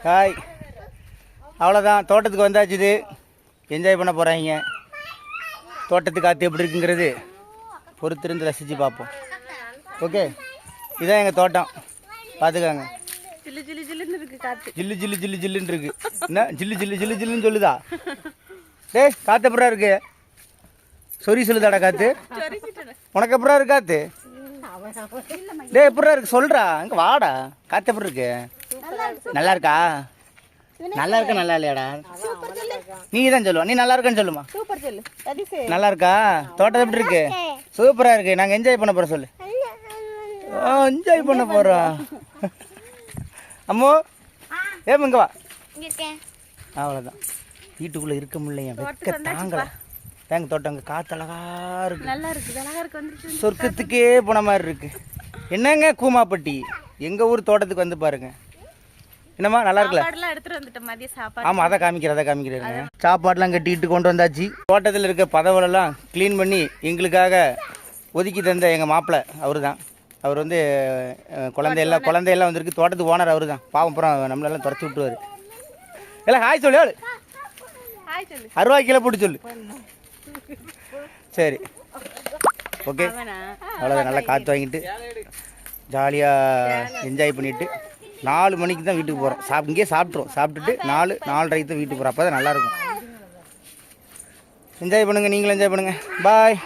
Hi. அவ்வளோதான், தோட்டத்துக்கு வந்தாச்சு. இது என்ஜாய் பண்ண போகிறாங்க. தோட்டத்துக்கு காற்று எப்படி இருக்குங்கிறது பொறுத்திருந்து ரசித்து பார்ப்போம். ஓகே, இதுதான் எங்கள் தோட்டம், பார்த்துக்காங்க. ஜில்லு ஜில்லு ஜில்லுன்னு இருக்கு காற்று. ஜில்லு ஜில்லு ஜில்லு ஜில்லுன்னு இருக்கு. என்ன ஜில்லு ஜில்லு ஜில்லு ஜில்லுன்னு சொல்லுதா? டேய், காற்று எப்படா இருக்கு? சொறி சொல்லுதாடா காற்று? உனக்கு எப்படா இருக்கு காற்று? டேய், எப்படா இருக்கு சொல்கிறா. இங்கே வாடா. காற்று எப்படி இருக்கு? நல்லா இருக்கா? நல்லா இருக்கா நல்லா இல்லையாடா? நீ தான் சொல்லுவா. நீ நல்லா இருக்கான்னு சொல்லுமா. நல்லா இருக்கா? தோட்டம் எப்படி இருக்கு? சூப்பராக இருக்கு. நாங்கள் என்ஜாய் பண்ண போகிறோம். சொல்லு. என்ஜாய் பண்ண போகிறோம். அம்மோ ஏன் இங்கே வா. அவ்வளோதான், வீட்டுக்குள்ளே இருக்க முடியல. வெக்க தாங்கலை. தேங்க தோட்டம் அங்கே காற்று அழகா இருக்கு. நல்லா இருக்கு, அழகா இருக்கு. சொர்க்கத்துக்கே போன மாதிரி இருக்கு. என்னங்க கூமாப்பட்டி, எங்கள் ஊர் தோட்டத்துக்கு வந்து பாருங்க. என்னம்மா நல்லா இருக்குல்ல? எடுத்துட்டு வந்துட்டோம் மதியம் சாப்பாடு. ஆமாம், அதை காமிக்கிறேன். சாப்பாடெலாம் கட்டிட்டு கொண்டு வந்தாச்சு. தோட்டத்தில் இருக்க பதவலெல்லாம் க்ளீன் பண்ணி எங்களுக்காக ஒதுக்கி தந்த எங்கள் மாப்பிள்ளை அவரு தான். அவர் வந்து குழந்தையெல்லாம் வந்துருக்கு. தோட்டத்துக்கு ஓனர் அவரு தான். பாவம், அப்புறம் நம்மளெல்லாம் துரத்தி விட்டுருவார். எல்லாம் ஹாய் சொல்லு. ₹60 போட்டு சொல்லு. சரி, ஓகே. அவ்வளோதான், நல்லா காற்று வாங்கிட்டு ஜாலியாக என்ஜாய் பண்ணிவிட்டு 4 மணிக்கு தான் வீட்டுக்கு போகிறோம். இங்கேயே சாப்பிட்டுட்டு 4:30 தான் வீட்டுக்கு போகிறோம். அப்போ தான் நல்லாயிருக்கும். என்ஜாய் பண்ணுங்கள், நீங்களும் என்ஜாய் பண்ணுங்கள். பாய்.